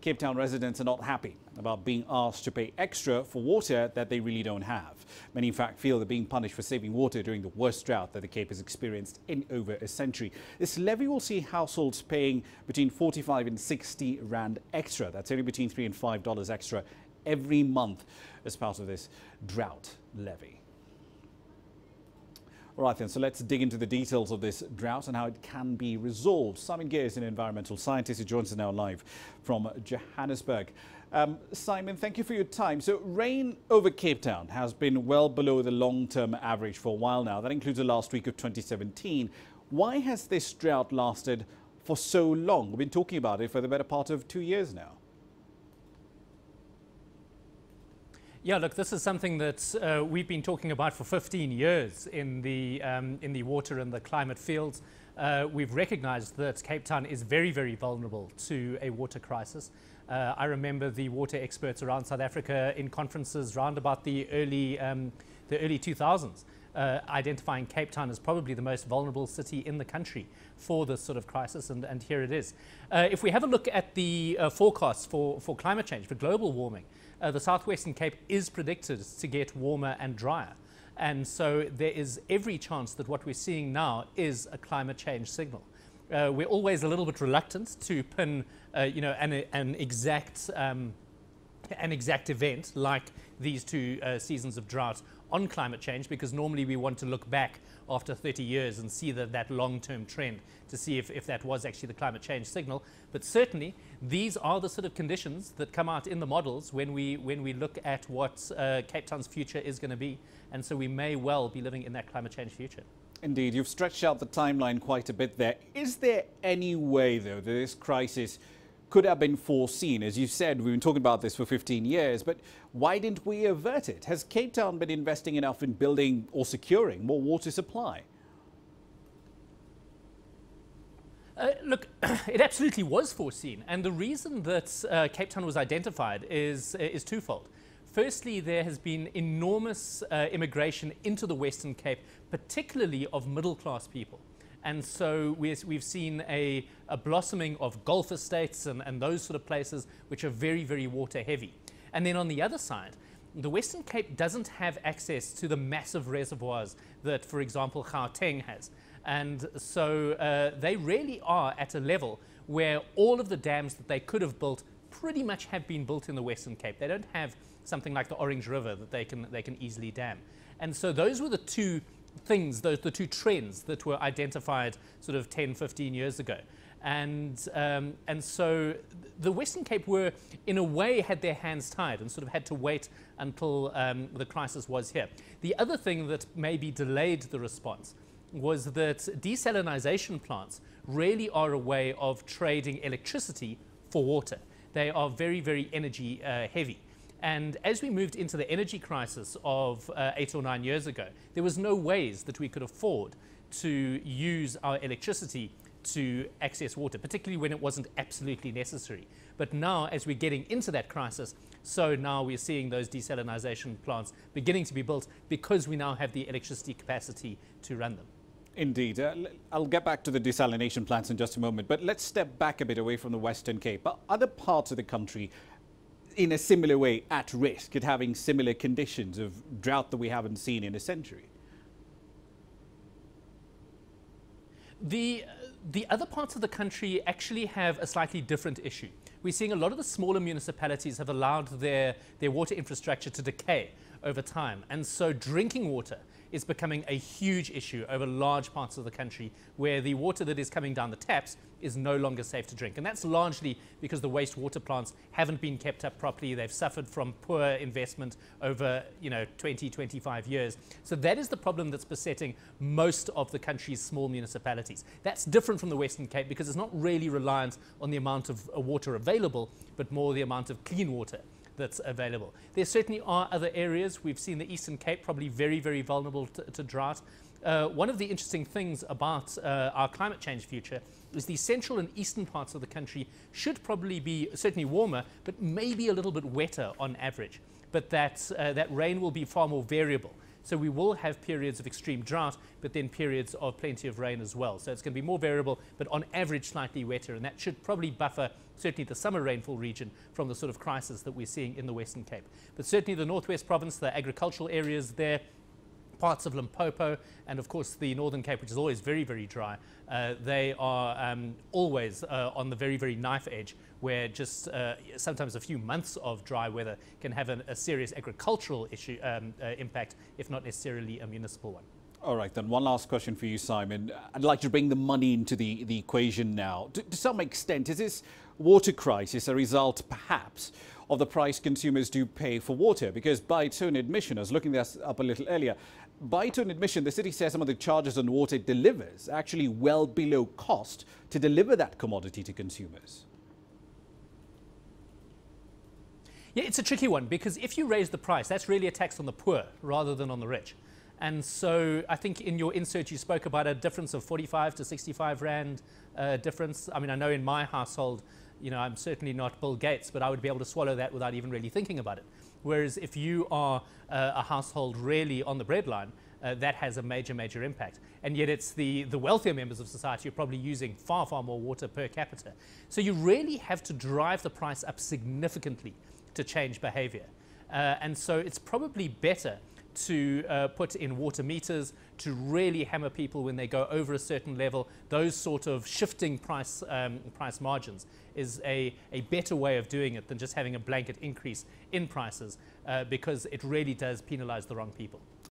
Cape Town residents are not happy about being asked to pay extra for water that they really don't have. Many, in fact, feel they're being punished for saving water during the worst drought that the Cape has experienced in over a century. This levy will see households paying between 45 and 60 rand extra. That's only between $3 and $5 extra every month as part of this drought levy. All right then, so let's dig into the details of this drought and how it can be resolved. Simon Gear is an environmental scientist who joins us now live from Johannesburg. Simon, thank you for your time. So rain over Cape Town has been well below the long-term average for a while now. That includes the last week of 2017. Why has this drought lasted for so long? We've been talking about it for the better part of 2 years now. Yeah, look, this is something that we've been talking about for 15 years in the water and the climate fields. We've recognized that Cape Town is very, very vulnerable to a water crisis. I remember the water experts around South Africa in conferences round about the early 2000s identifying Cape Town as probably the most vulnerable city in the country for this sort of crisis, and here it is. If we have a look at the forecasts for climate change, for global warming, the southwestern Cape is predicted to get warmer and drier. And so there is every chance that what we're seeing now is a climate change signal. We're always a little bit reluctant to pin an exact event like these two seasons of drought on climate change, because normally we want to look back after 30 years and see that long-term trend to see if that was actually the climate change signal. But certainly these are the sort of conditions that come out in the models when we look at what Cape Town's future is going to be. And so we may well be living in that climate change future. Indeed, you've stretched out the timeline quite a bit there. Is there any way, though, that this crisis could have been foreseen? As you said, we've been talking about this for 15 years, but why didn't we avert it? Has Cape Town been investing enough in building or securing more water supply? Look, it absolutely was foreseen. And the reason that Cape Town was identified is twofold. Firstly, there has been enormous immigration into the Western Cape, particularly of middle-class people. And so we've seen a blossoming of golf estates and those sort of places which are very, very water heavy. And then on the other side, the Western Cape doesn't have access to the massive reservoirs that, for example, Gauteng has. And so they really are at a level where all of the dams that they could have built pretty much have been built in the Western Cape. They don't have something like the Orange River that they can easily dam. And so those were the two things, the two trends that were identified sort of 10, 15 years ago. And so the Western Cape were, in a way, had their hands tied and sort of had to wait until the crisis was here. The other thing that maybe delayed the response was that desalination plants really are a way of trading electricity for water. They are very, very energy heavy. And as we moved into the energy crisis of 8 or 9 years ago, there was no ways that we could afford to use our electricity to access water, particularly when it wasn't absolutely necessary. But now, as we're getting into that crisis, so now we're seeing those desalination plants beginning to be built because we now have the electricity capacity to run them. Indeed. I'll get back to the desalination plants in just a moment, but let's step back a bit away from the Western Cape. Are other parts of the country in a similar way at risk at having similar conditions of drought that we haven't seen in a century? The other parts of the country actually have a slightly different issue. We're seeing a lot of the smaller municipalities have allowed their water infrastructure to decay over time. And so drinking water is becoming a huge issue over large parts of the country, where the water that is coming down the taps is no longer safe to drink. And that's largely because the wastewater plants haven't been kept up properly. They've suffered from poor investment over 20, 25 years. So that is the problem that's besetting most of the country's small municipalities. That's different from the Western Cape because it's not really reliant on the amount of water available, but more the amount of clean water that's available. There certainly are other areas. We've seen the Eastern Cape probably very, very vulnerable to drought. One of the interesting things about our climate change future is the central and eastern parts of the country should probably be certainly warmer, but maybe a little bit wetter on average. But that rain will be far more variable. So we will have periods of extreme drought, but then periods of plenty of rain as well. So it's going to be more variable, but on average slightly wetter, and that should probably buffer certainly the summer rainfall region from the sort of crisis that we're seeing in the Western Cape. But certainly the Northwest Province, the agricultural areas there, parts of Limpopo, and of course the Northern Cape, which is always very, very dry, they are always on the very, very knife edge, where just sometimes a few months of dry weather can have a serious agricultural issue impact, if not necessarily a municipal one. All right, then one last question for you, Simon. I'd like to bring the money into the equation now. To some extent, is this water crisis a result, perhaps, of the price consumers do pay for water? Because by its own admission, I was looking this up a little earlier, by its own admission, the city says some of the charges on water it delivers are actually well below cost to deliver that commodity to consumers. Yeah, it's a tricky one, because if you raise the price, that's really a tax on the poor rather than on the rich. And so I think in your insert you spoke about a difference of 45 to 65 Rand difference. I mean, I know in my household, you know, I'm certainly not Bill Gates, but I would be able to swallow that without even really thinking about it. Whereas if you are a household really on the breadline, that has a major, major impact. And yet it's the wealthier members of society who are probably using far, far more water per capita. So you really have to drive the price up significantly to change behavior. And so it's probably better to put in water meters to really hammer people when they go over a certain level. Those sort of shifting price margins is a better way of doing it than just having a blanket increase in prices, because it really does penalize the wrong people.